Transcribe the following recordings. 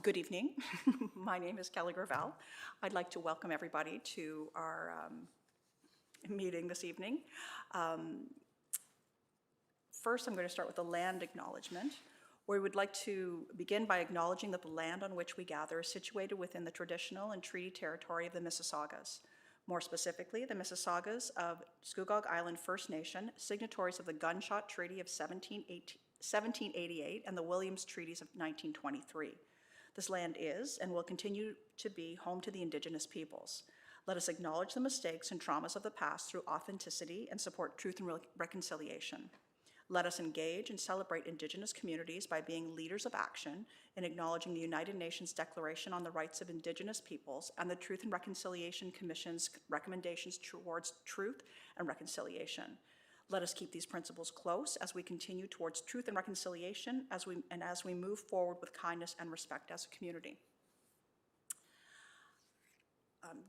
Good evening. My name is Kelly Gravel. I'd like to welcome everybody to our meeting this evening. First, I'm going to start with the land acknowledgement. We would like to begin by acknowledging that the land on which we gather is situated within the traditional and treaty territory of the Mississaugas. More specifically, the Mississaugas of Scugog Island First Nation, signatories of the Gunshot Treaty of 1788 and the Williams Treaties of 1923. This land is and will continue to be home to the Indigenous peoples. Let us acknowledge the mistakes and traumas of the past through authenticity and support truth and reconciliation. Let us engage and celebrate Indigenous communities by being leaders of action in acknowledging the United Nations Declaration on the Rights of Indigenous Peoples and the Truth and Reconciliation Commission's recommendations towards truth and reconciliation. Let us keep these principles close as we continue towards truth and reconciliation as we move forward with kindness and respect as a community.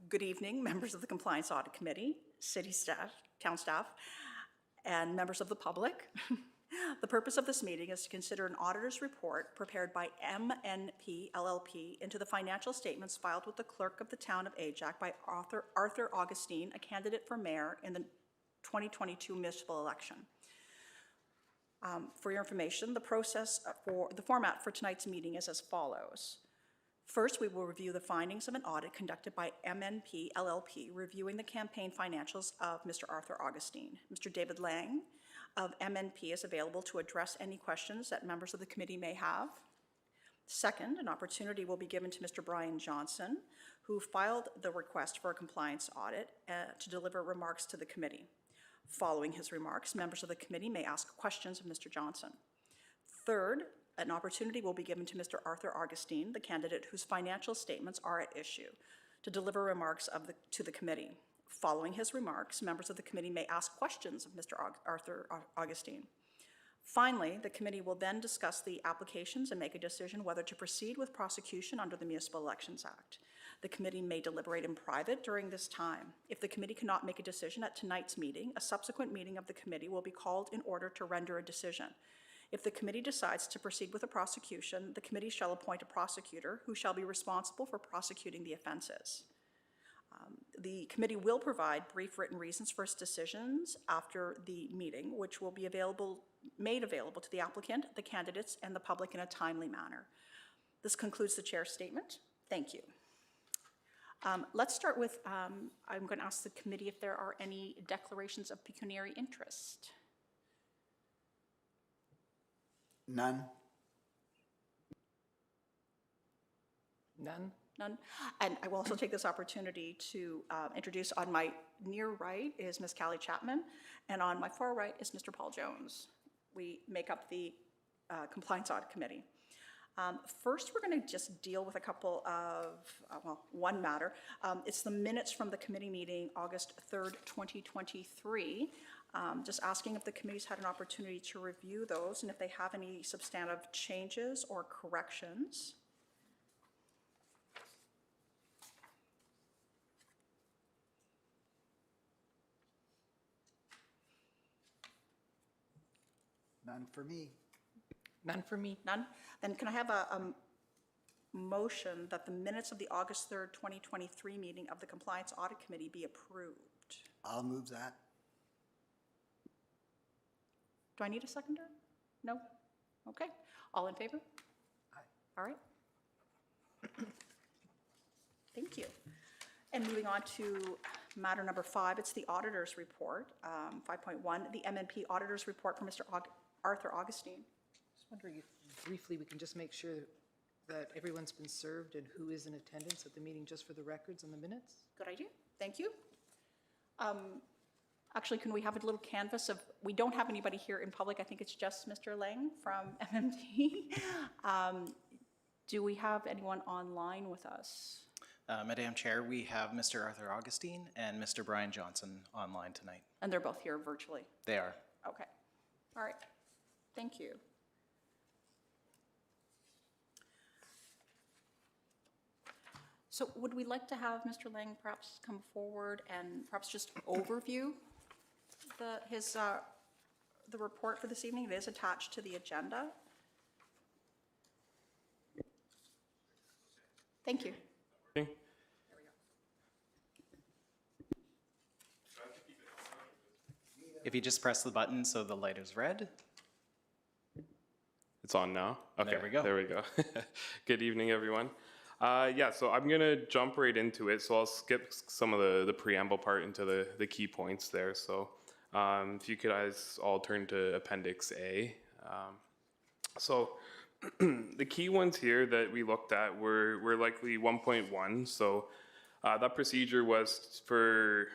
Good evening, members of the Compliance Audit Committee, city staff, town staff, and members of the public. The purpose of this meeting is to consider an auditor's report prepared by MNP LLP into the financial statements filed with the clerk of the town of Ajax by Arthur Augustine, a candidate for mayor in the 2022 municipal election. For your information, the format for tonight's meeting is as follows. First, we will review the findings of an audit conducted by MNP LLP, reviewing the campaign financials of Mr. Arthur Augustine. Mr. David Lang of MNP is available to address any questions that members of the committee may have. Second, an opportunity will be given to Mr. Brian Johnson, who filed the request for a compliance audit to deliver remarks to the committee. Following his remarks, members of the committee may ask questions of Mr. Johnson. Third, an opportunity will be given to Mr. Arthur Augustine, the candidate whose financial statements are at issue, to deliver remarks to the committee. Following his remarks, members of the committee may ask questions of Mr. Arthur Augustine. Finally, the committee will then discuss the applications and make a decision whether to proceed with prosecution under the Municipal Elections Act. The committee may deliberate in private during this time. If the committee cannot make a decision at tonight's meeting, a subsequent meeting of the committee will be called in order to render a decision. If the committee decides to proceed with a prosecution, the committee shall appoint a prosecutor who shall be responsible for prosecuting the offenses. The committee will provide brief written reasons for its decisions after the meeting, which will be made available to the applicant, the candidates, and the public in a timely manner. This concludes the chair's statement. Thank you. Let's start with, I'm going to ask the committee if there are any declarations of pecuniary interest. None. None. None. And I will also take this opportunity to introduce, on my near right is Ms. Callie Chapman, and on my far right is Mr. Paul Jones. We make up the Compliance Audit Committee. First, we're going to just deal with a couple of, one matter. It's the minutes from the committee meeting, August 3rd, 2023. Just asking if the committee's had an opportunity to review those and if they have any substantive changes or corrections. None for me. None for me. None? Then can I have a motion that the minutes of the August 3rd, 2023 meeting of the Compliance Audit Committee be approved? I'll move that. Do I need a seconder? No? Okay. All in favor? Aye. All right. Thank you. And moving on to matter number 5, it's the auditor's report, 5.1, the MNP auditor's report for Mr. Arthur Augustine. Just wondering if briefly we can just make sure that everyone's been served and who is in attendance at the meeting, just for the records and the minutes. Good idea. Thank you. Actually, can we have a little canvas of, we don't have anybody here in public. I think it's just Mr. Lang from MMT. Do we have anyone online with us? Madam Chair, we have Mr. Arthur Augustine and Mr. Brian Johnson online tonight. And they're both here virtually? They are. Okay. All right. Thank you. So would we like to have Mr. Lang perhaps come forward and perhaps just overview the report for this evening? It is attached to the agenda. Thank you. If you just press the button so the light is red. It's on now? Okay, There we go. There we go. Good evening, everyone. Yeah, so I'm going to jump right into it. So I'll skip some of the preamble part into the key points there. So if you guys all turn to Appendix A. So the key ones here that we looked at were likely 1.1. So that procedure was to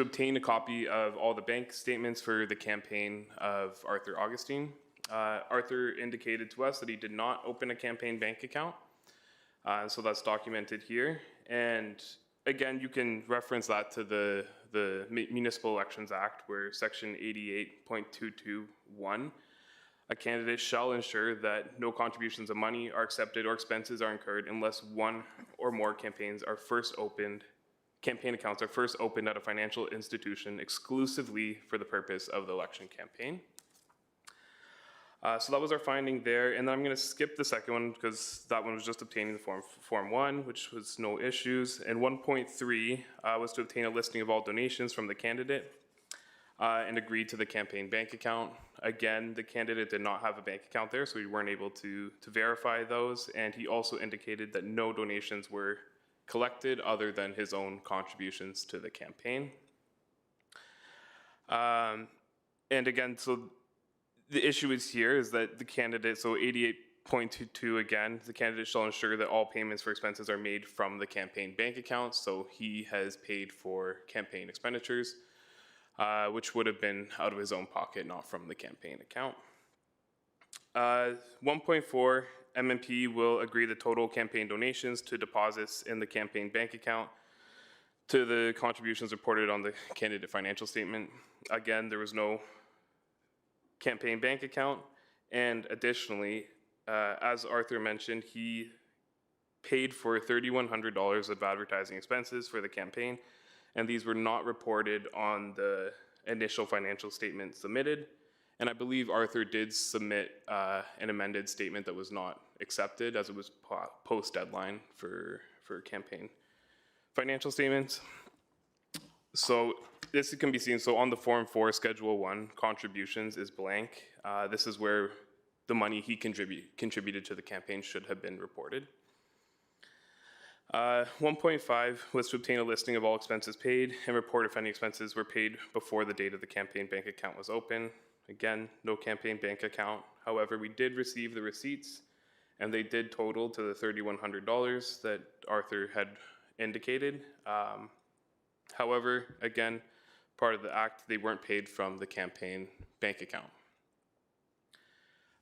obtain a copy of all the bank statements for the campaign of Arthur Augustine. Arthur indicated to us that he did not open a campaign bank account. So that's documented here. And again, you can reference that to the Municipal Elections Act, where section 88.221, a candidate shall ensure that no contributions of money are accepted or expenses are incurred unless one or more campaign accounts are first opened at a financial institution exclusively for the purpose of the election campaign. So that was our finding there, and then I'm going to skip the second one because that one was just obtaining the Form 1, which was no issues. And 1.3 was to obtain a listing of all donations from the candidate and agreed to the campaign bank account. Again, the candidate did not have a bank account there, so we weren't able to verify those, and he also indicated that no donations were collected other than his own contributions to the campaign. And again, so the issue is here is that the candidate, so 88.22 again, the candidate shall ensure that all payments for expenses are made from the campaign bank account. So he has paid for campaign expenditures, which would have been out of his own pocket, not from the campaign account. 1.4, MMP will agree the total campaign donations to deposits in the campaign bank account to the contributions reported on the candidate financial statement. Again, there was no campaign bank account, and additionally, as Arthur mentioned, he paid for $3,100 of advertising expenses for the campaign, and these were not reported on the initial financial statement submitted. And I believe Arthur did submit an amended statement that was not accepted, as it was post-deadline for campaign financial statements. So this can be seen, so on the Form 4, Schedule 1, contributions is blank. This is where the money he contributed to the campaign should have been reported. 1.5 was to obtain a listing of all expenses paid and report if any expenses were paid before the date of the campaign bank account was open. Again, no campaign bank account. However, we did receive the receipts, and they did total to the $3,100 that Arthur had indicated. However, again, part of the act, they weren't paid from the campaign bank account.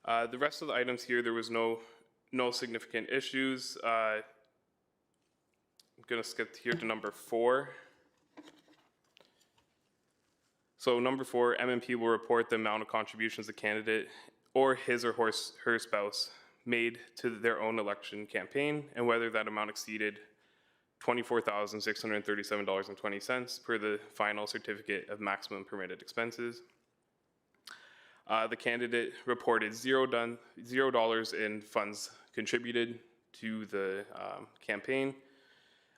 The rest of the items here, there was no significant issues. I'm going to skip here to number 4. So number 4, MMP will report the amount of contributions the candidate or his or her spouse made to their own election campaign, and whether that amount exceeded $24,637.20 per the final certificate of maximum permitted expenses. The candidate reported $0 in funds contributed to the campaign.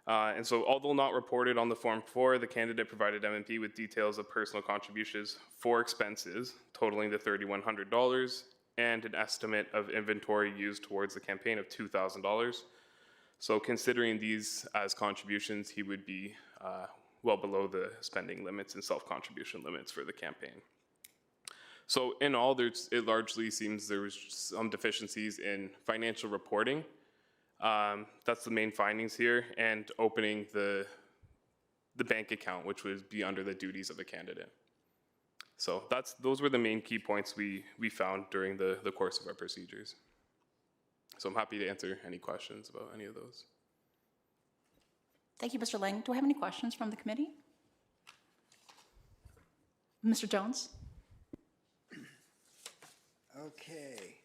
And so, although not reported on the Form 4, the candidate provided MMP with details of personal contributions for expenses totaling the $3,100 and an estimate of inventory used towards the campaign of $2,000. So considering these as contributions, he would be well below the spending limits and self-contribution limits for the campaign. So in all, it largely seems there was some deficiencies in financial reporting. That's the main findings here, and opening the bank account, which would be under the duties of the candidate. So those were the main key points we found during the course of our procedures. So I'm happy to answer any questions about any of those. Thank you, Mr. Lang. Do I have any questions from the committee? Mr. Jones? Okay.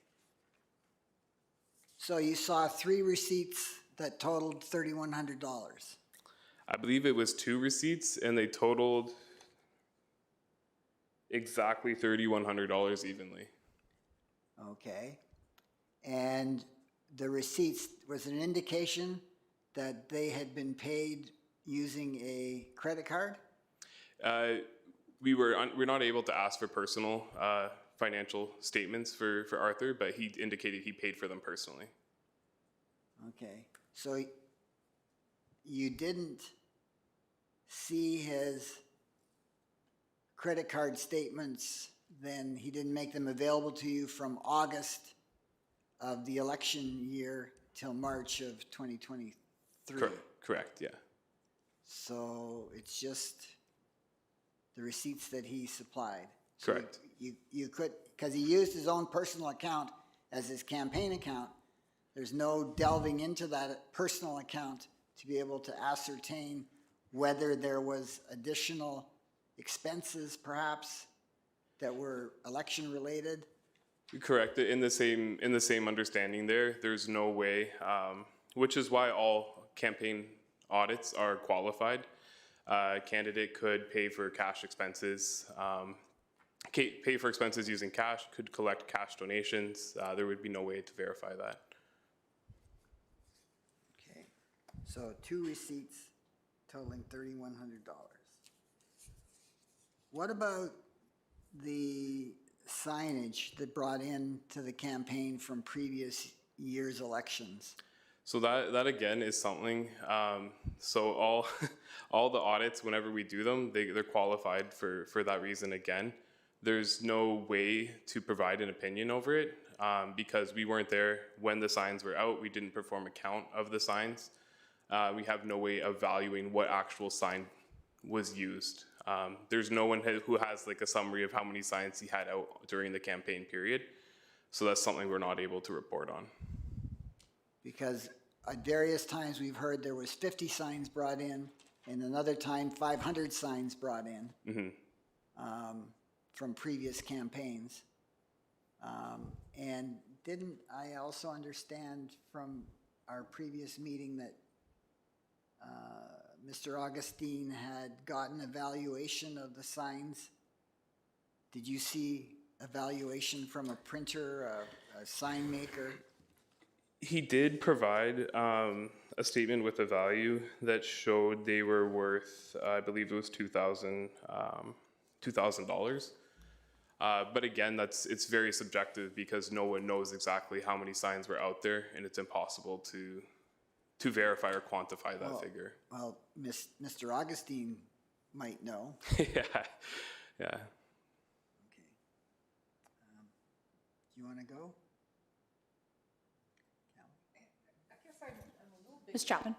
So you saw 3 receipts that totaled $3,100. I believe it was 2 receipts, and they totaled exactly $3,100 evenly. Okay. And the receipts, was an indication that they had been paid using a credit card? We're not able to ask for personal financial statements for Arthur, but he indicated he paid for them personally. Okay, so you didn't see his credit card statements, then he didn't make them available to you from August of the election year till March of 2023? Correct, yeah. So it's just the receipts that he supplied? So Correct. You could, because he used his own personal account as his campaign account, there's no delving into that personal account to be able to ascertain whether there was additional expenses perhaps that were election related? Correct. In the same understanding there's no way, which is why all campaign audits are qualified. Candidate could pay for cash expenses, pay for expenses using cash, could collect cash donations. There would be no way to verify that. Okay, so 2 receipts totaling $3,100. What about the signage that brought in to the campaign from previous years' elections? So that again is something, so all the audits, whenever we do them, they're qualified for that reason again. There's no way to provide an opinion over it because we weren't there when the signs were out. We didn't perform a count of the signs. We have no way of valuing what actual sign was used. There's no one who has like a summary of how many signs he had out during the campaign period. So that's something we're not able to report on. Because at various times we've heard there was 50 signs brought in, and another time 500 signs brought in from previous campaigns. And didn't I also understand from our previous meeting that Mr. Augustine had gotten a valuation of the signs? Did you see a valuation from a printer, a sign maker? He did provide a statement with a value that showed they were worth, I believe it was $2,000. But again, it's very subjective because no one knows exactly how many signs were out there, and it's impossible to verify or quantify that figure. Well, Mr. Augustine might know. Yeah. Okay. Do you want to go? Ms. Chapman?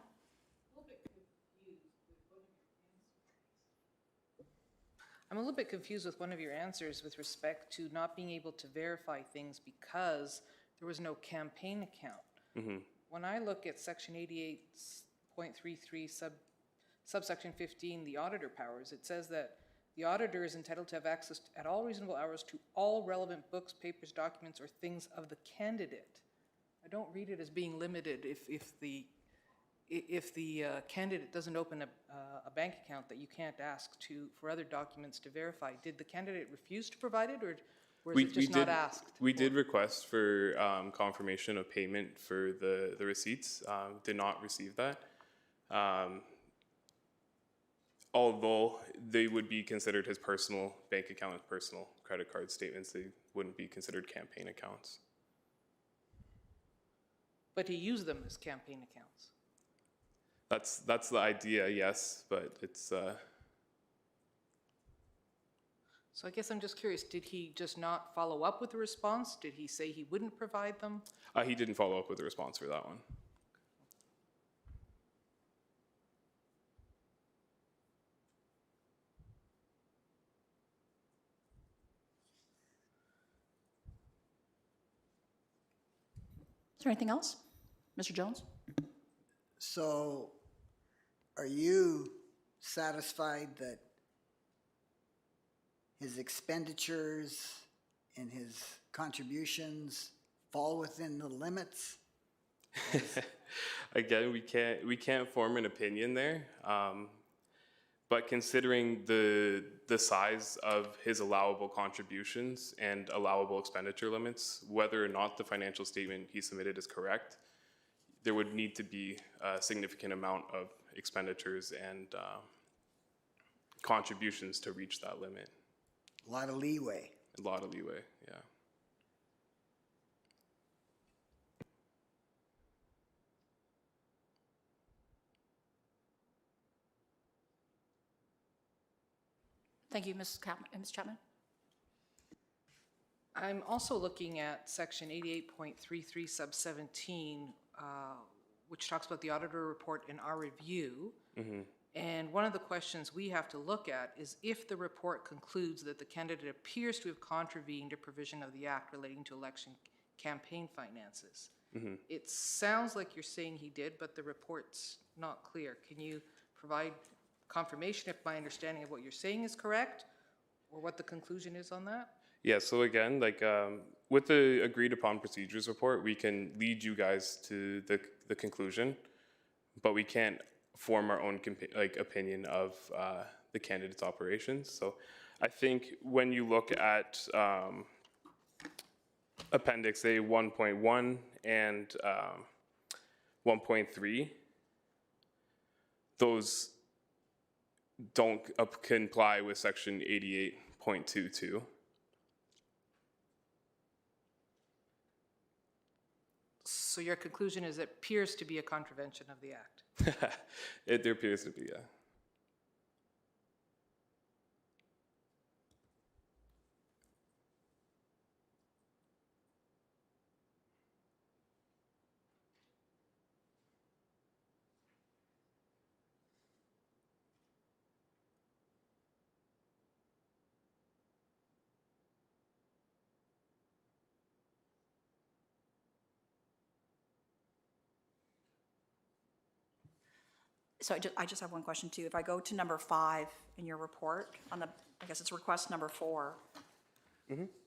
I'm a little bit confused with one of your answers with respect to not being able to verify things because there was no campaign account. When I look at section 88.33 subsection 15, the auditor powers, it says that the auditor is entitled to have access at all reasonable hours to all relevant books, papers, documents, or things of the candidate. I don't read it as being limited if the candidate doesn't open a bank account that you can't ask for other documents to verify. Did the candidate refuse to provide it, or was it just not asked? We did request for confirmation of payment for the receipts. Did not receive that. Although they would be considered his personal bank account and personal credit card statements, they wouldn't be considered campaign accounts. But he used them as campaign accounts. That's the idea, yes, but it's. So I guess I'm just curious, did he just not follow up with a response? Did he say he wouldn't provide them? He didn't follow up with a response for that one. Is there anything else? Mr. Jones? So are you satisfied that his expenditures and his contributions fall within the limits? Again, we can't form an opinion there. But considering the size of his allowable contributions and allowable expenditure limits, whether or not the financial statement he submitted is correct, there would need to be a significant amount of expenditures and contributions to reach that limit. A lot of leeway. A lot of leeway, yeah. Thank you, Ms. Chapman. I'm also looking at section 88.33 sub 17, which talks about the auditor report in our review. And one of the questions we have to look at is if the report concludes that the candidate appears to have contravened a provision of the act relating to election campaign finances. It sounds like you're saying he did, but the report's not clear. Can you provide confirmation if my understanding of what you're saying is correct, or what the conclusion is on that? Yeah, so again, like with the agreed upon procedures report, we can lead you guys to the conclusion, but we can't form our own opinion of the candidate's operations. So I think when you look at Appendix A 1.1 and 1.3, those don't comply with section 88.22. So your conclusion is it appears to be a contravention of the act. There appears to be, yeah. So I just have one question too. If I go to number 5 in your report on the, I guess it's request number 4.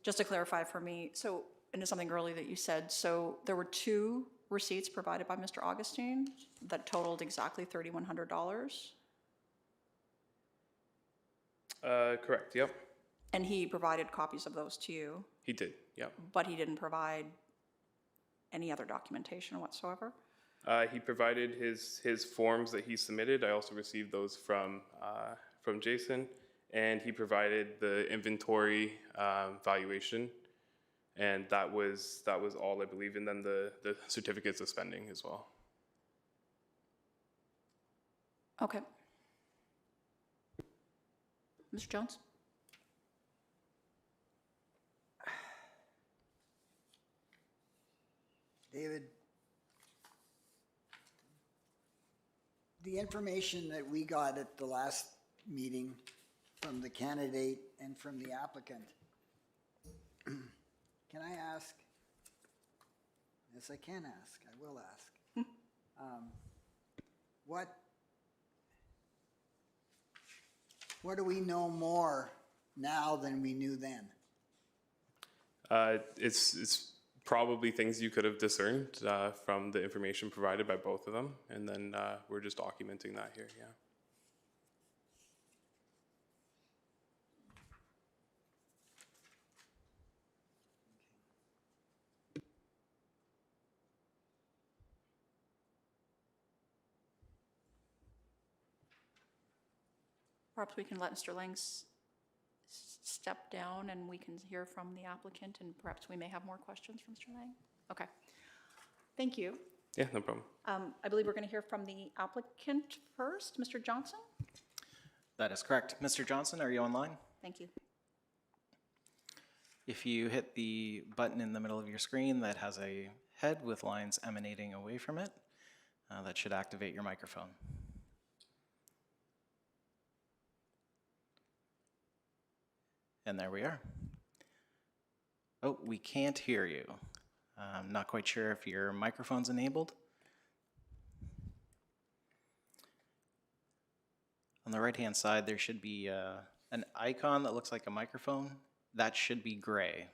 Just to clarify for me, so, and it's something earlier that you said, so there were 2 receipts provided by Mr. Augustine that totaled exactly $3,100? Correct, yep. And he provided copies of those to you, He did, yep. but he didn't provide any other documentation whatsoever? He provided his forms that he submitted. I also received those from Jason, and he provided the inventory valuation, and that was all, I believe, and then the certificates of spending as well. Okay. Mr. Jones? David, the information that we got at the last meeting from the candidate and from the applicant, can I ask? Yes, I can ask. I will ask. What do we know more now than we knew then? It's probably things you could have discerned from the information provided by both of them, and then we're just documenting that here, yeah. Perhaps we can let Mr. Lang step down and we can hear from the applicant, and perhaps we may have more questions from Mr. Lang. Okay. Thank you. Yeah, no problem. I believe we're going to hear from the applicant first. Mr. Johnson? That is correct. Mr. Johnson, are you online? Thank you. If you hit the button in the middle of your screen that has a head with lines emanating away from it, that should activate your microphone. And there we are. Oh, we can't hear you. I'm not quite sure if your microphone's enabled. On the right-hand side, there should be an icon that looks like a microphone. That should be gray.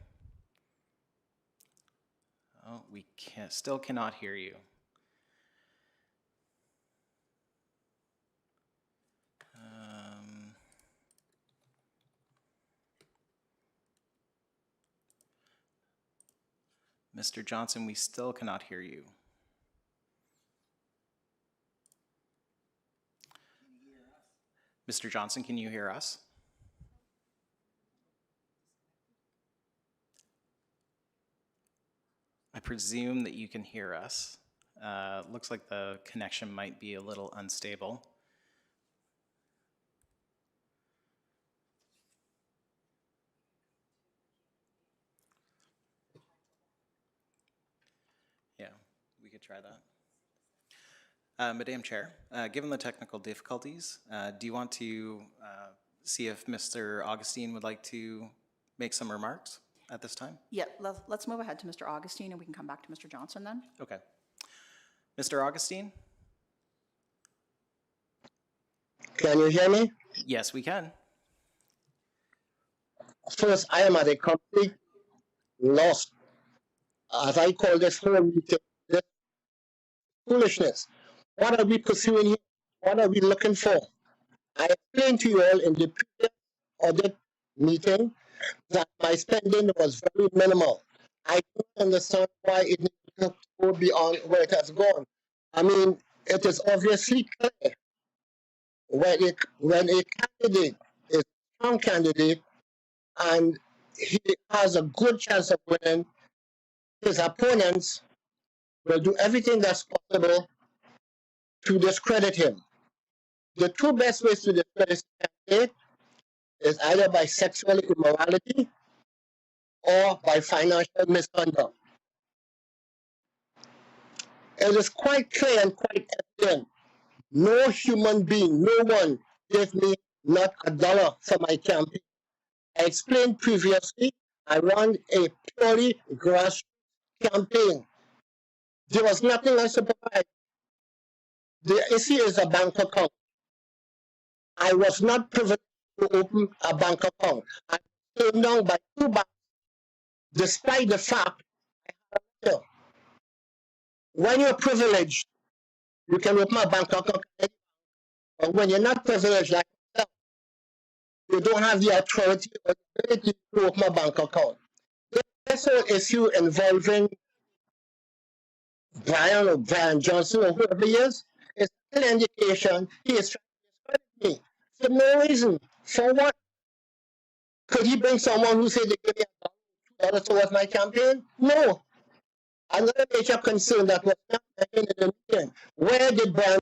Oh, we still cannot hear you. Mr. Johnson, we still cannot hear you. Mr. Johnson, can you hear us? I presume that you can hear us. Looks like the connection might be a little unstable. Yeah, we could try that. Madam Chair, given the technical difficulties, do you want to see if Mr. Augustine would like to make some remarks at this time? Yeah, let's move ahead to Mr. Augustine, and we can come back to Mr. Johnson then. Okay. Mr. Augustine? Can you hear me? Yes, we can. First, I am at a complete loss. As I call this whole meeting, this foolishness. What are we pursuing here? What are we looking for? I explained to you all in the previous audit meeting that my spending was very minimal. I don't understand why it needs to go beyond where it has gone. I mean, it is obviously clear when a candidate is a strong candidate and he has a good chance of winning, his opponents will do everything that's possible to discredit him. The two best ways to discredit a candidate is either by sexual immorality or by financial misconduct. It is quite clear and quite evident. No human being, no one gave me not $1 for my campaign. I explained previously, I ran a purely grassroots campaign. There was nothing I supplied. The issue is a bank account. I was not privileged to open a bank account. I was turned down by 2 banks, despite the fact that when you're privileged, you can open a bank account. But when you're not privileged like myself, you don't have the authority or the ability to open a bank account. This whole issue involving Brian or Brian Johnson or whoever he is an indication he is trying to discredit me for no reason. For what? Could he bring someone who said they give me $2 towards my campaign? No. Another major concern that was not mentioned in the meeting. Where did Brian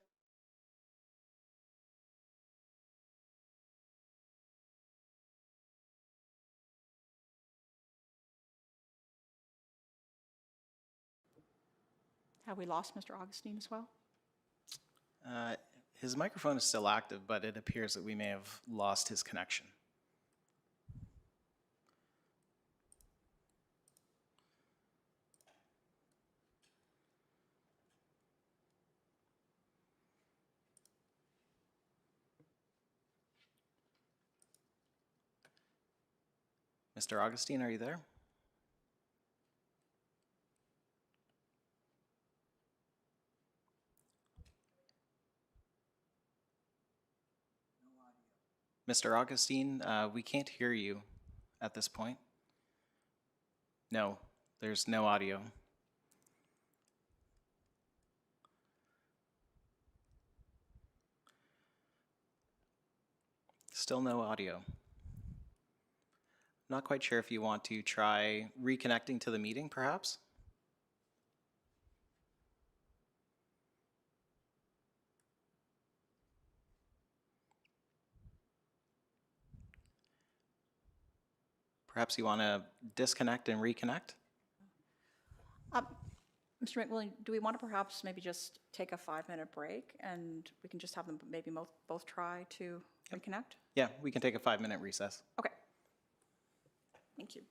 Have we lost Mr. Augustine as well? His microphone is still active, but it appears that we may have lost his connection. Mr. Augustine, are you there? Mr. Augustine, we can't hear you at this point. No, there's no audio. Still no audio. Not quite sure if you want to try reconnecting to the meeting, perhaps? Perhaps you want to disconnect and reconnect? Mr. McWilliam, do we want to perhaps maybe just take a 5-minute break and we can just have them maybe both try to reconnect? Yeah, we can take a 5-minute recess. Okay. Thank you.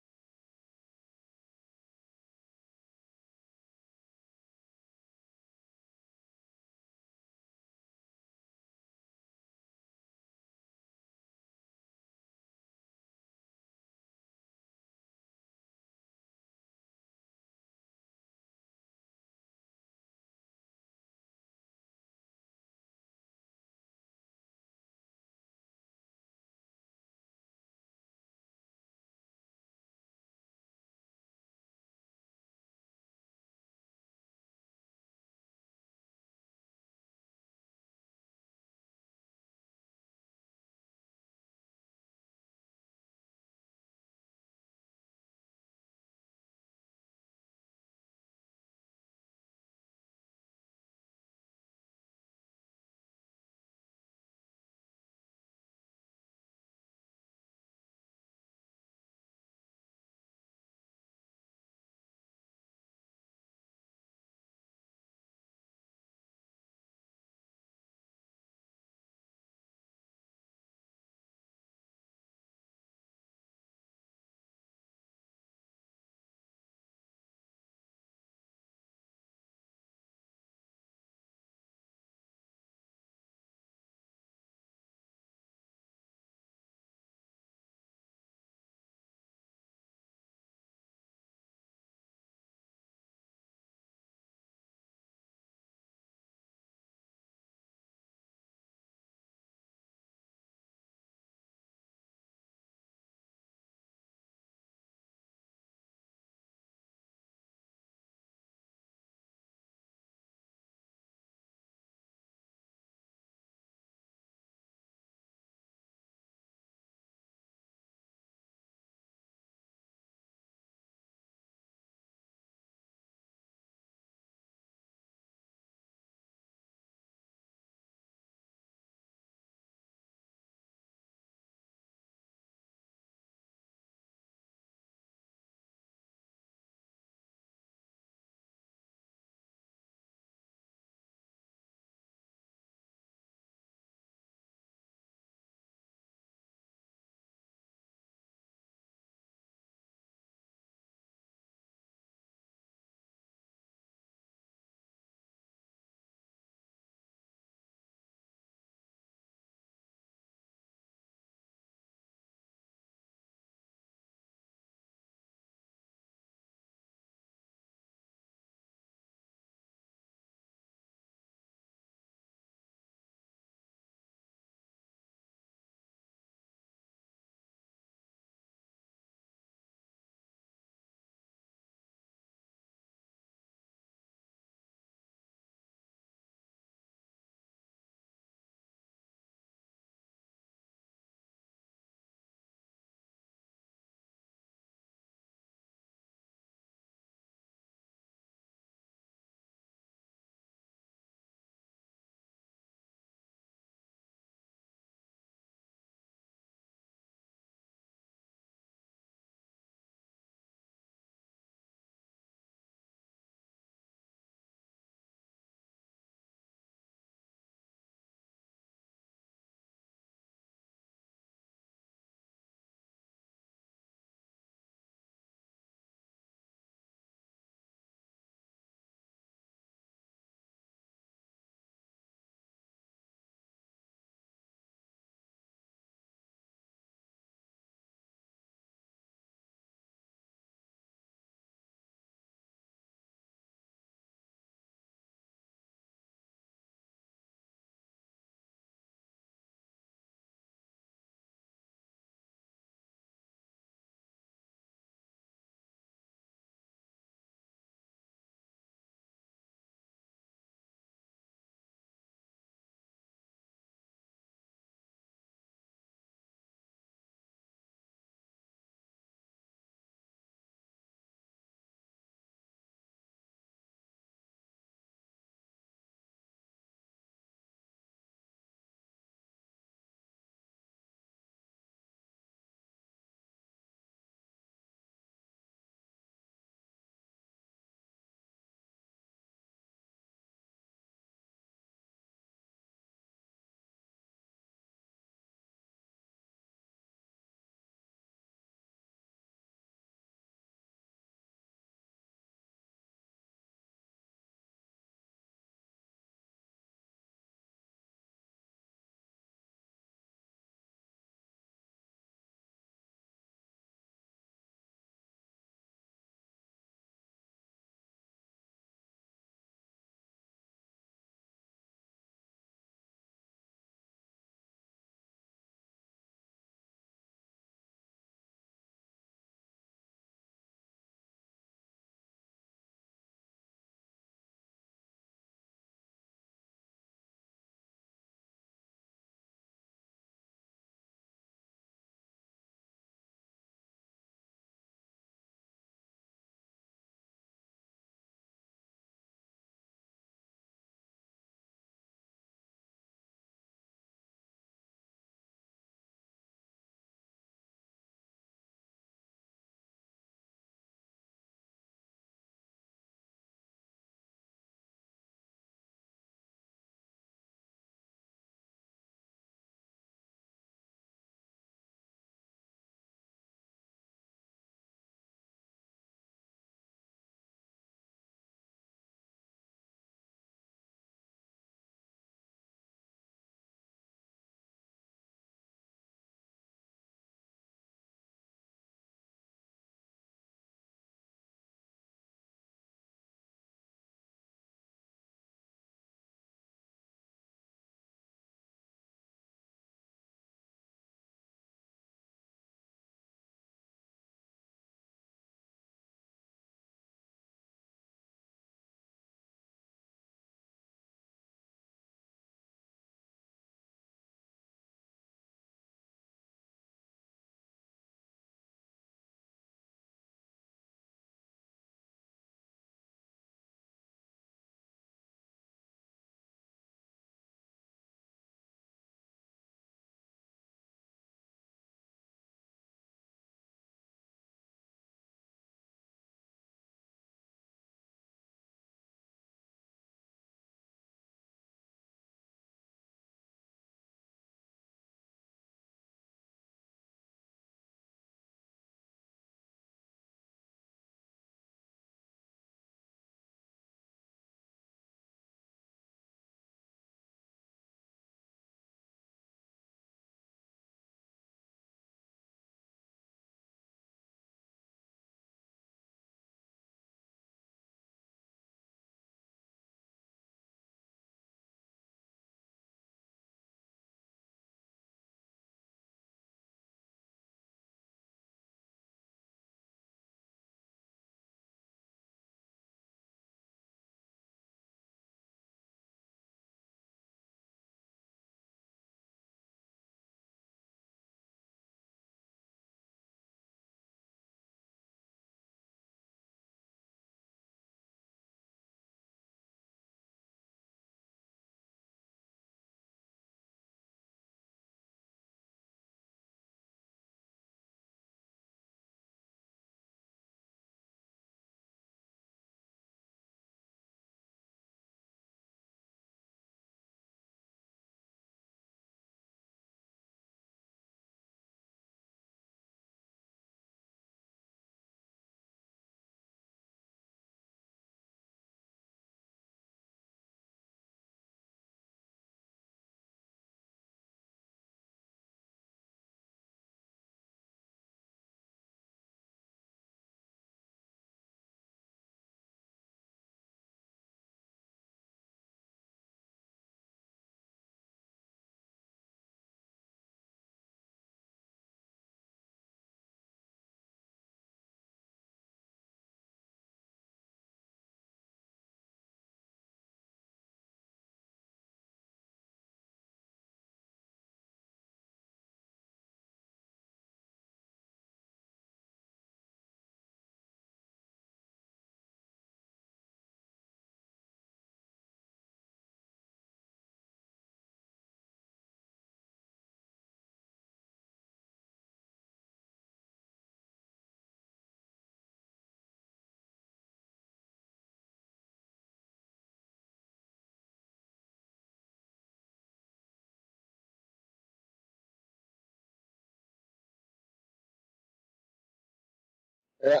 Yeah.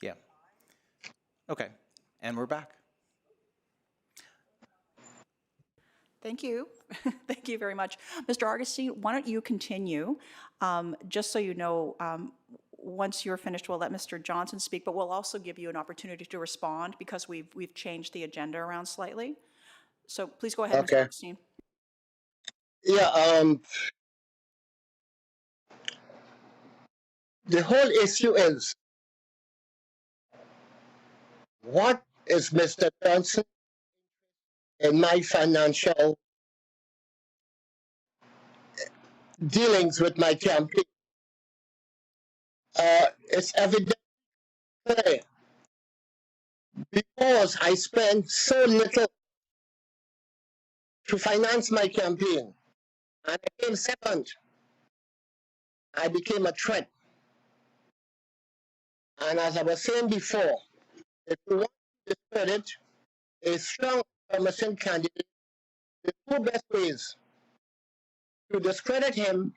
Yeah. Okay, and we're back. Thank you. Thank you very much. Mr. Augustine, why don't you continue? Just so you know, once you're finished, we'll let Mr. Johnson speak, but we'll also give you an opportunity to respond because we've changed the agenda around slightly. So please go ahead, Mr. Okay. Augustine. Yeah, the whole issue is, what is Mr. Johnson in my financial dealings with my campaign? It's evident clear, because I spent so little to finance my campaign, and I came second. I became a threat. And as I was saying before, if you want to discredit a strong promising candidate, the two best ways to discredit him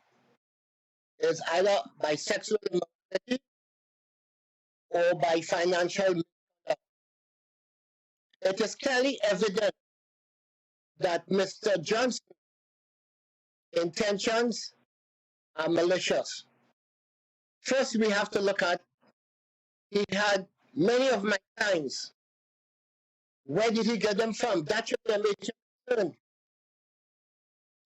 is either by sexual immorality or by financial misconduct. It is clearly evident that Mr. Johnson's intentions are malicious. First, we have to look at, he had many of my signs. Where did he get them from? That should be a major concern.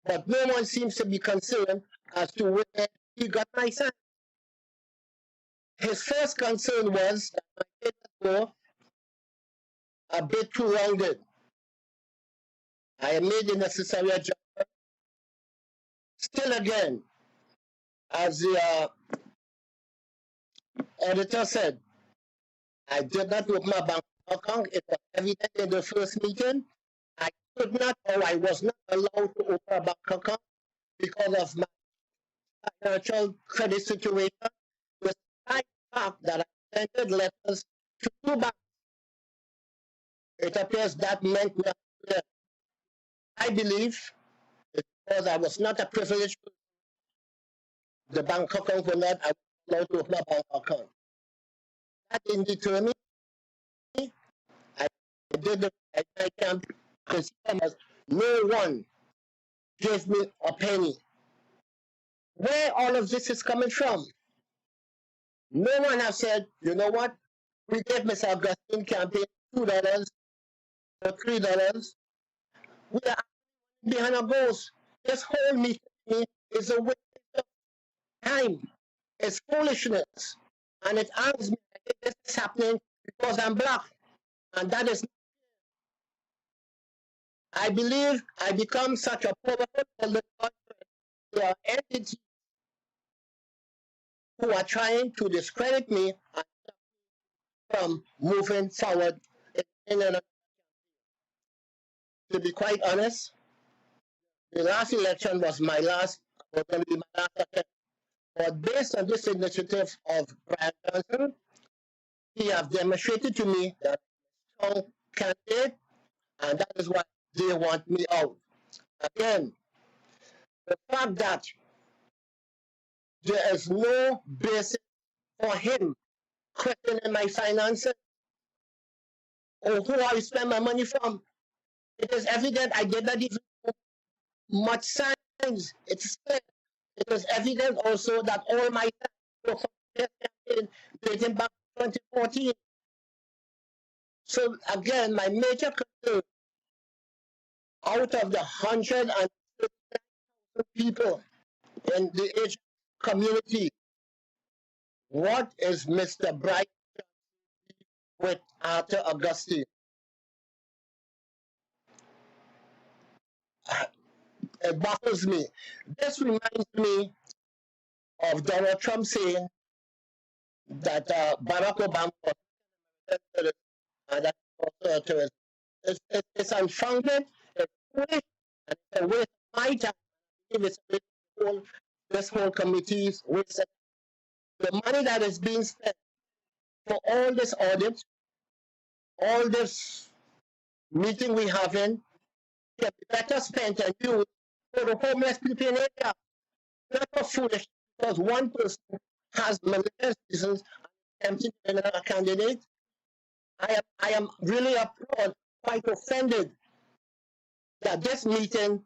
But no one seems to be concerned as to where he got my signs. His first concern was that my papers were a bit too rounded. I have made the necessary adjustment. Still again, as the auditor said, I did not open my bank account. It was evident in the first meeting. I could not, or I was not allowed to open a bank account because of my financial credit situation, despite the fact that I sent letters to 2 banks. It appears that meant nothing. I believe because I was not a privileged person, the bank account was not allowed to open a bank account. That didn't deter me. I did the I can't consider no one gave me a penny. Where all of this is coming from? No one has said, you know what? We gave Mr. Augustine campaign $2 or $3. We are behind our goals. This whole meeting is a waste of time. It's foolishness. And it angers me that this is happening because I'm black. And that is, I believe I become such a powerful political there are entities who are trying to discredit me from moving forward in an. To be quite honest, the last election was my last, going to be my last attempt. But based on this initiative of Brian Johnson, he has demonstrated to me that I'm a strong candidate, and that is why they want me out. Again, the fact that there is no basis for him questioning my finances or who I spend my money from, it is evident I did not even do much signs. It's clear. It is evident also that all my signs were from this campaign dating back to 2014. So again, my major concern, out of the 130,000 people in the age community, what is Mr. Bright with Arthur Augustine? It baffles me. This reminds me of Donald Trump saying that Barack Obama was a terrorist, and that also a terrorist. It's unfounded, it's foolish, and it's a waste of my time. I believe it's a waste of this whole committee's waste. The money that is being spent for all this audit, all this meeting we having, can be better spent and used for the homeless people in India. Not for foolish, because one person has malicious reasons attempting to be another candidate. I am really appalled, quite offended that this meeting,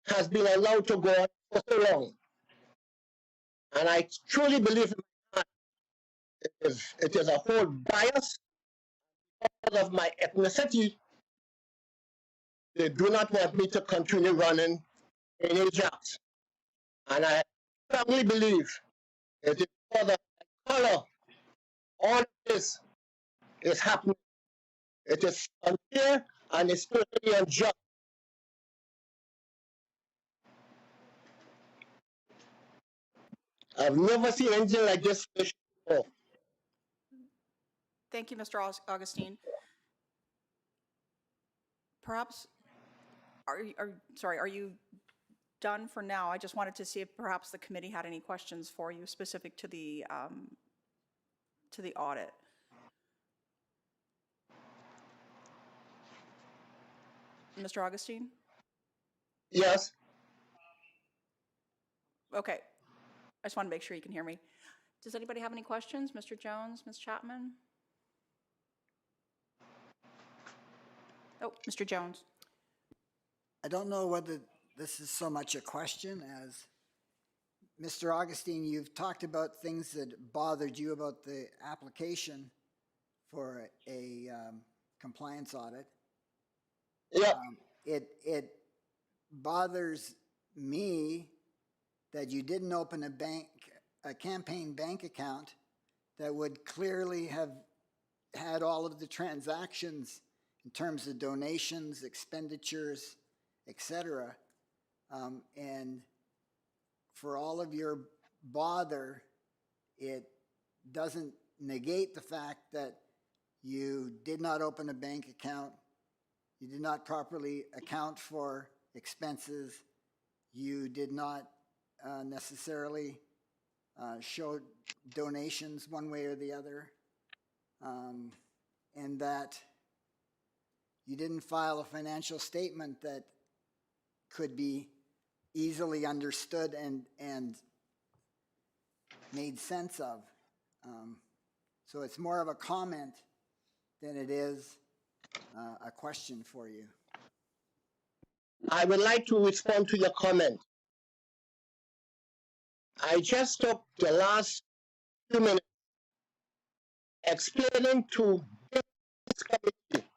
has been allowed to go on for so long. And I truly believe in my heart it is a whole bias because of my ethnicity. They do not want me to continue running in Ajax. And I strongly believe it is because of my color. All of this is happening. It is unfair and it's totally unjust. I've never seen anything like this before. Thank you, Mr. Augustine. Perhaps, are you done for now? I just wanted to see if perhaps the committee had any questions for you specific to the audit. Mr. Augustine? Yes. Okay. I just want to make sure you can hear me. Does anybody have any questions? Mr. Jones, Ms. Chapman? Oh, Mr. Jones. I don't know whether this is so much a question as, Mr. Augustine, you've talked about things that bothered you about the application for a compliance audit. Yeah. It bothers me that you didn't open a campaign bank account that would clearly have had all of the transactions in terms of donations, expenditures, etc. And for all of your bother, it doesn't negate the fact that you did not open a bank account, you did not properly account for expenses, you did not necessarily show donations one way or the other, and that you didn't file a financial statement that could be easily understood and made sense of. So it's more of a comment than it is a question for you. I would like to respond to your comment. I just took the last few minutes explaining to this committee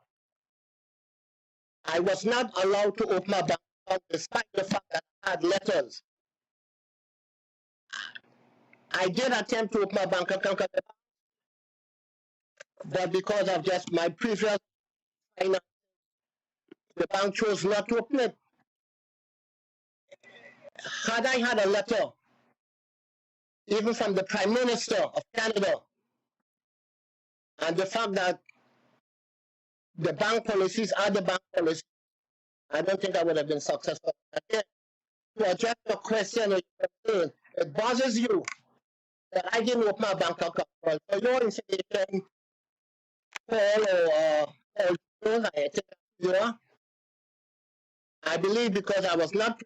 I was not allowed to open my bank account despite the fact that I had letters. I did attempt to open my bank account, but because of just my previous finance, the bank chose not to open it. Had I had a letter, even from the Prime Minister of Canada, and the fact that the bank policies are the bank policies, I don't think I would have been successful. Again, to address your question, it bothers you that I didn't open my bank account. Well, for your information, Paul I believe because I was not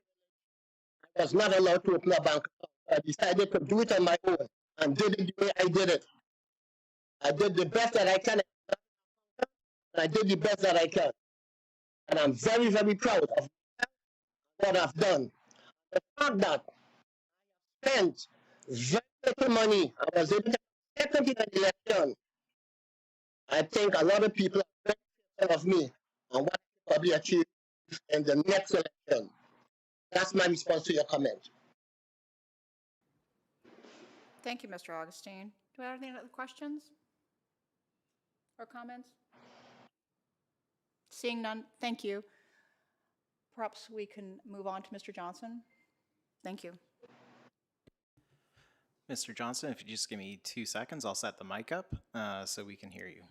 allowed to open a bank account, I decided to do it on my own and did it the way I did it. I did the best that I can, and I did the best that I can. And I'm very, very proud of what I've done. The fact that I spent very little money, I was able to get second in the election. I think a lot of people are very critical of me and what I probably achieve in the next election. That's my response to your comment. Thank you, Mr. Augustine. Do I have any other questions or comments? Seeing none, thank you. Perhaps we can move on to Mr. Johnson. Thank you. Mr. Johnson, if you just give me 2 seconds, I'll set the mic up so we can hear you.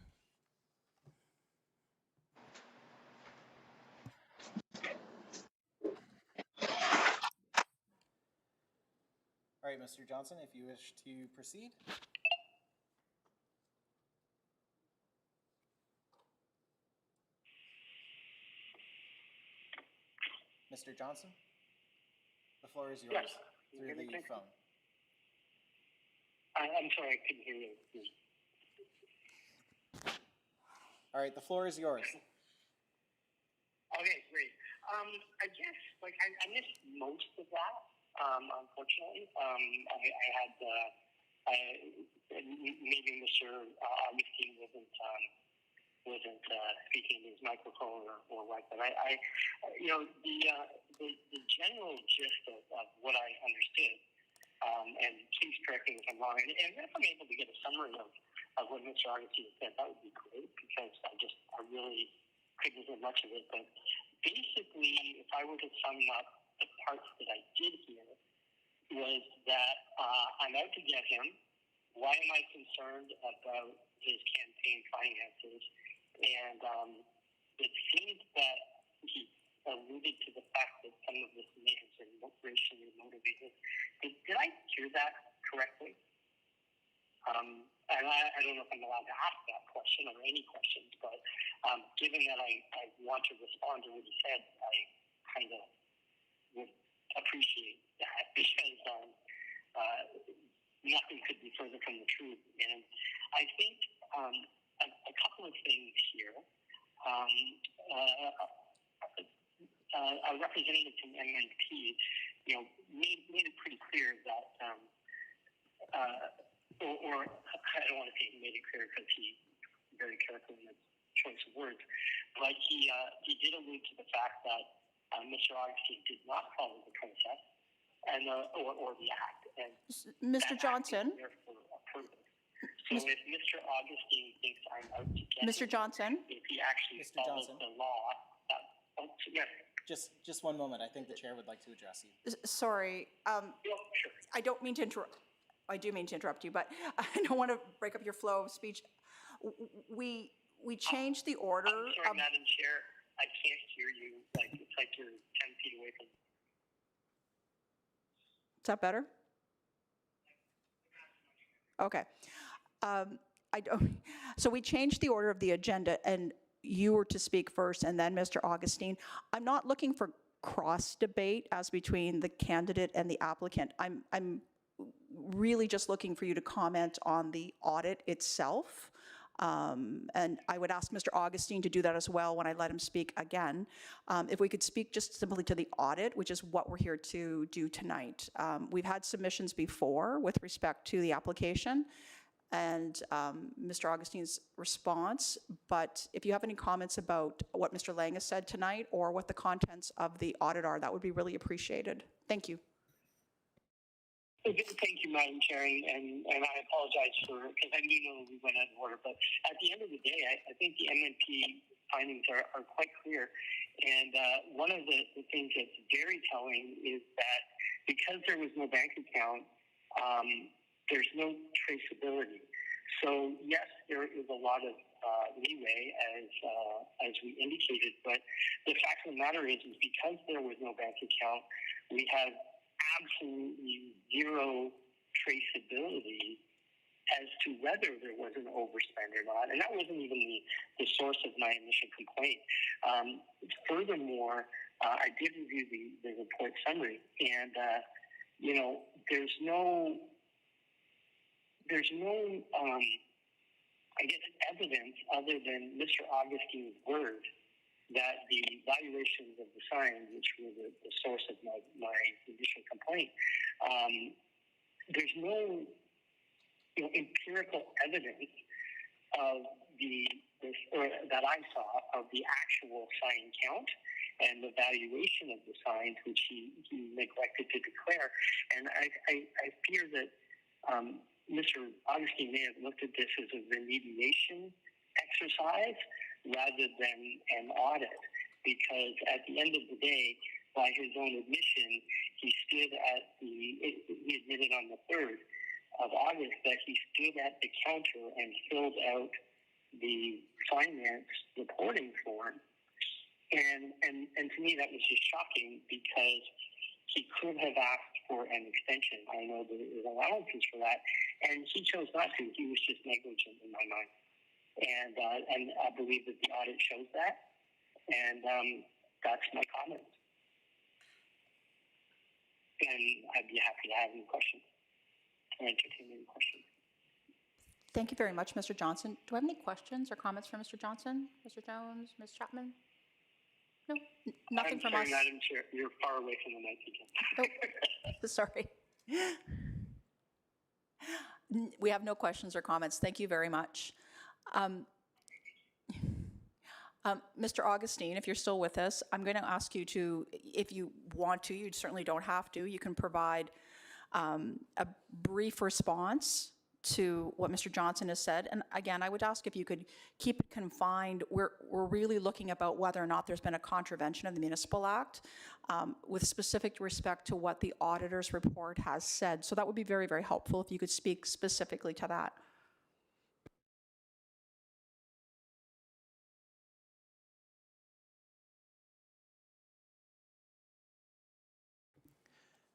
All right, Mr. Johnson, if you wish to proceed. Mr. Johnson? The floor is yours Yes. through the phone. I'm sorry, I couldn't hear you. All right, the floor is yours. Okay, great. I guess, like, I missed most of that, unfortunately. I had, maybe Mr. Augustine wasn't speaking to his microphone or what, but the general gist of what I understood, and please correct me if I'm wrong, and if I'm able to get a summary of what Mr. Augustine said, that would be great, because I really couldn't hear much of it. But basically, if I were to sum up the parts that I did hear, was that I'm out to get him. Why am I concerned about his campaign finances? And it seems that he alluded to the fact that some of this may have been racially motivated. Did I hear that correctly? And I don't know if I'm allowed to ask that question or any questions, but given that I want to respond to what he said, I kind of would appreciate that, because nothing could be further from the truth. And I think a couple of things here. A representative from MNP, made it pretty clear that, or I don't want to say he made it clear, because he very careful in his choice of words, but he did allude to the fact that Mr. Augustine did not follow the process and or the act. And Mr. Johnson? there for a purpose. So if Mr. Augustine thinks I'm out to get Mr. him, Johnson? if he actually Mr. follows Johnson? the law, yes. Just one moment. I think the chair would like to address you. Sorry, Yeah, sure. I don't mean to interrupt. I do mean to interrupt you, but I don't want to break up your flow of speech. We changed the order I'm sorry, of. Madam Chair, I can't hear you. It's like you're 10 feet away from. Is that better? Okay. I don't. So we changed the order of the agenda, and you were to speak first, and then Mr. Augustine. I'm not looking for cross debate as between the candidate and the applicant. I'm really just looking for you to comment on the audit itself. And I would ask Mr. Augustine to do that as well when I let him speak again. If we could speak just simply to the audit, which is what we're here to do tonight. We've had submissions before with respect to the application and Mr. Augustine's response, but if you have any comments about what Mr. Lang has said tonight or what the contents of the audit are, that would be really appreciated. Thank you. Thank you, Madam Chair, and I apologize because I do know we went out of order, but at the end of the day, I think the MNP findings are quite clear. And one of the things that's very telling is that because there was no bank account, there's no traceability. So yes, there is a lot of leeway as we indicated, but the fact of the matter is because there was no bank account, we have absolutely zero traceability as to whether there was an overspend or not. And that wasn't even the source of my initial complaint. Furthermore, I did review the report summary, and there's no I guess evidence other than Mr. Augustine's word that the valuations of the signs, which were the source of my initial complaint, there's no empirical evidence of that I saw of the actual sign count and the valuation of the signs, which he neglected to declare. And I fear that Mr. Augustine may have looked at this as a remediation exercise rather than an audit, because at the end of the day, by his own admission, he admitted on the 3rd of August that he stood at the counter and filled out the finance reporting form. And to me, that was just shocking, because he could have asked for an extension. I know there is allowances for that, and he chose not to. He was just negligent in my mind. And I believe that the audit shows that, and that's my comment. then I'd be happy to have any questions or entertain any questions. Thank you very much, Mr. Johnson. Do I have any questions or comments for Mr. Johnson? Mr. Jones, Ms. Chapman? No, nothing from us. I'm sorry, Madam Chair, you're far away from the mic again. Oh, sorry. We have no questions or comments. Thank you very much. Mr. Augustine, if you're still with us, I'm going to ask you to, if you want to, you certainly don't have to, you can provide a brief response to what Mr. Johnson has said. And again, I would ask if you could keep it confined. We're really looking about whether or not there's been a contravention of the Municipal Act with specific respect to what the auditor's report has said. So that would be very, very helpful if you could speak specifically to that.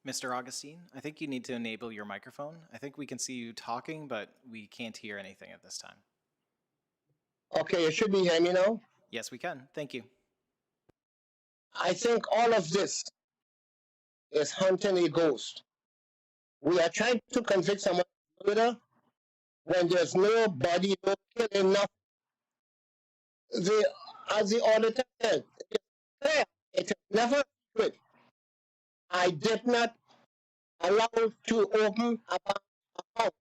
Mr. Augustine, I think you need to enable your microphone. I think we can see you talking, but we can't hear anything at this time. Okay, you should be hearing me now. Yes, we can. Thank you. I think all of this is hunting a ghost. We are trying to convict someone of murder when there's no body, no killing, nothing. As the auditor said, it's clear, it is never secret. I did not allow to open a bank account.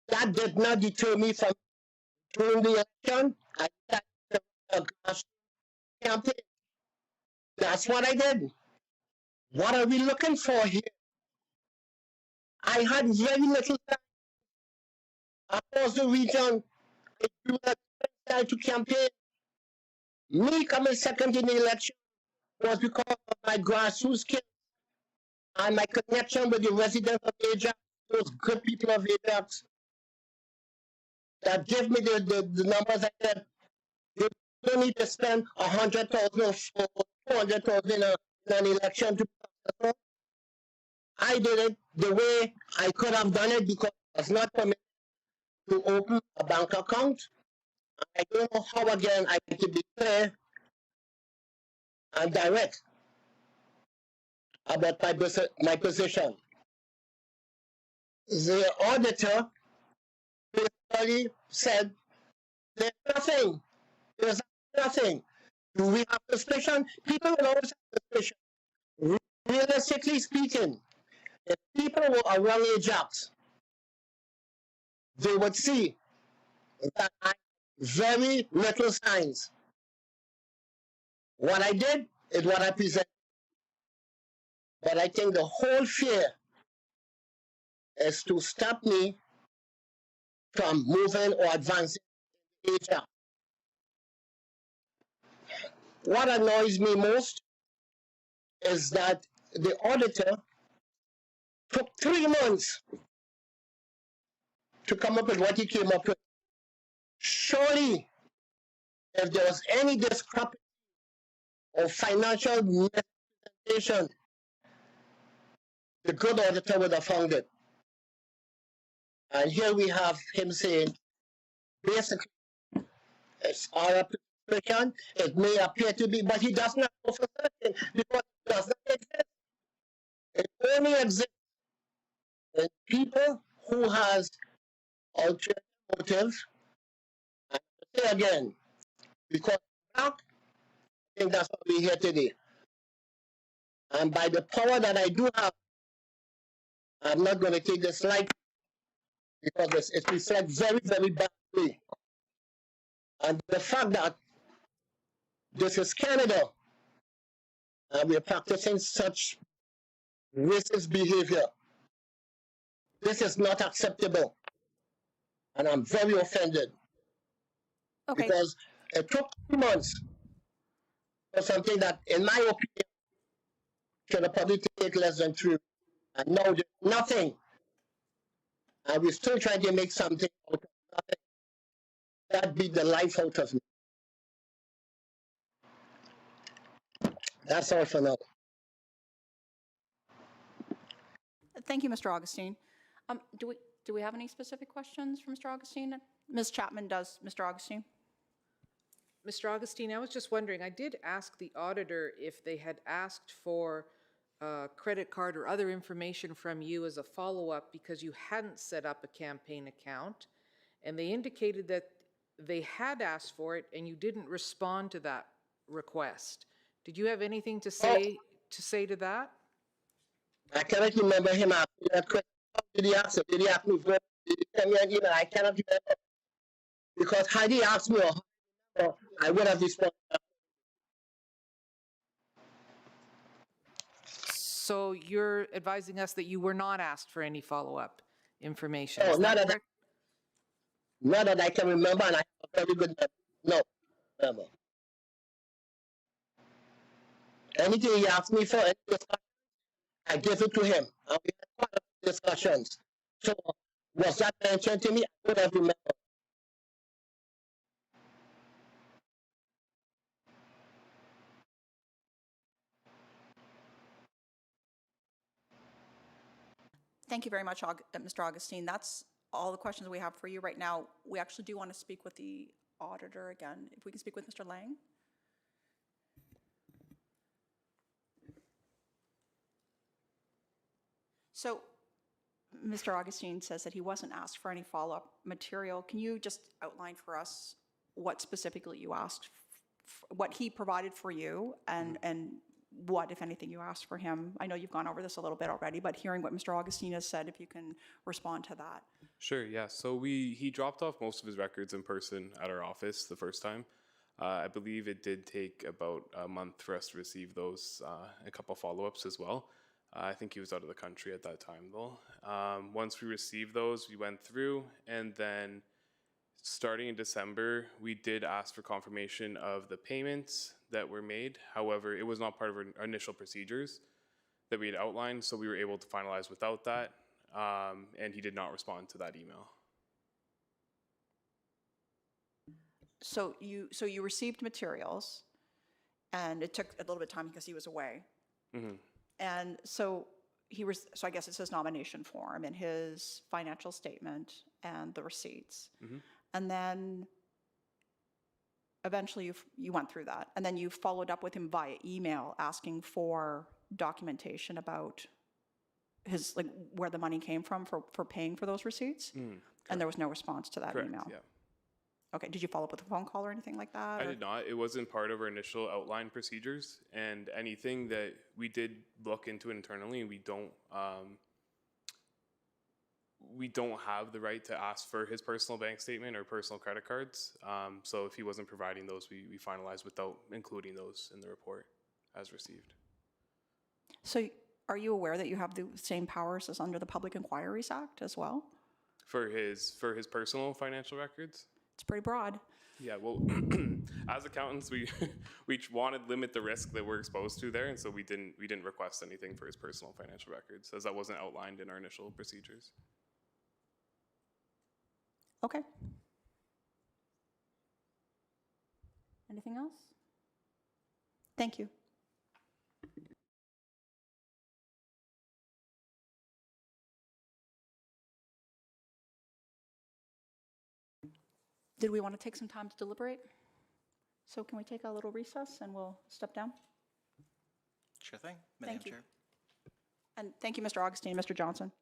That did not deter me from during the election. I started a grassroots campaign. That's what I did. What are we looking for here? I had very little time. Across the region, I do not start to campaign. Me coming second in the election was because of my grassroots skills and my connection with the residents of Ajax, those good people of Ajax, that give me the numbers I said. You don't need to spend 100,000 or 200,000 in an election to be successful. I did it the way I could have done it because I was not permitted to open a bank account. I don't know how again I can be clear and direct about my position. The auditor basically said there's nothing. There's nothing. Do we have suspicion? People will always have suspicion. Realistically speaking, if people were around Ajax, they would see that I very little signs. What I did is what I presented. But I think the whole fear is to stop me from moving or advancing in Asia. What annoys me most is that the auditor took 3 months to come up with what he came up with. Surely, if there was any discrepancy or financial misrepresentation, the good auditor would have found it. And here we have him saying, basically, it's our application, it may appear to be, but he does not know for certain because it does not exist. It only exists in people who has ulterior motives. And I say again, because I think that's what we're here today. And by the power that I do have, I'm not going to take this lightly because it reflects very, very badly. And the fact that this is Canada and we're practicing such racist behavior, this is not acceptable. And I'm very offended. Okay. Because it took 2 months for something that, in my opinion, should have probably taken less than 3. And now there's nothing. And we're still trying to make something out of nothing. That beat the life out of me. That's all for now. Thank you, Mr. Augustine. Do we have any specific questions for Mr. Augustine? Ms. Chapman does. Mr. Augustine? Mr. Augustine, I was just wondering, I did ask the auditor if they had asked for credit card or other information from you as a follow-up because you hadn't set up a campaign account, and they indicated that they had asked for it and you didn't respond to that request. Did you have anything to say to that? I cannot remember him asking that question. Did he ask it? Did he ask me for it? Did he send me an email? I cannot remember. Because had he asked me, or I would have responded. So you're advising us that you were not asked for any follow-up information. No, Is that not correct? Not that I can remember, and I have a very good memory. No, never. Anything he asked me for, any discussion, I give it to him. And we had quite a few discussions. So was that mentioned to me? I would have remembered. Thank you very much, Mr. Augustine. That's all the questions we have for you right now. We actually do want to speak with the auditor again. If we can speak with Mr. Lang? So, Mr. Augustine says that he wasn't asked for any follow-up material. Can you just outline for us what specifically you asked, what he provided for you, and what, if anything, you asked for him? I know you've gone over this a little bit already, but hearing what Mr. Augustine has said, if you can respond to that. Sure, yeah. So he dropped off most of his records in person at our office the first time. I believe it did take about a month for us to receive those, a couple follow-ups as well. I think he was out of the country at that time though. Once we received those, we went through, and then starting in December, we did ask for confirmation of the payments that were made. However, it was not part of our initial procedures that we had outlined, so we were able to finalize without that, and he did not respond to that email. So you received materials, and it took a little bit of time because he was away. Mm-hmm. And so so I guess it's his nomination form and his financial statement and the receipts. Mm-hmm. And then eventually you went through that. And then you followed up with him via email asking for documentation about his, like, where the money came from for paying for those receipts. And there was no response to that Correct, email. yeah. Okay, did you follow up with a phone call or anything like that? I or- did not. It wasn't part of our initial outline procedures, and anything that we did look into internally, we don't have the right to ask for his personal bank statement or personal credit cards. So if he wasn't providing those, we finalized without including those in the report as received. So are you aware that you have the same powers as under the Public Inquiries Act as well? For his personal financial records? It's pretty broad. Yeah, well, as accountants, we wanted to limit the risk that we're exposed to there, and so we didn't request anything for his personal financial records, as that wasn't outlined in our initial procedures. Okay. Anything else? Thank you. Did we want to take some time to deliberate? So can we take a little recess and we'll step down? Sure thing, Madam Thank you. Chair. And thank you, Mr. Augustine, Mr. Johnson.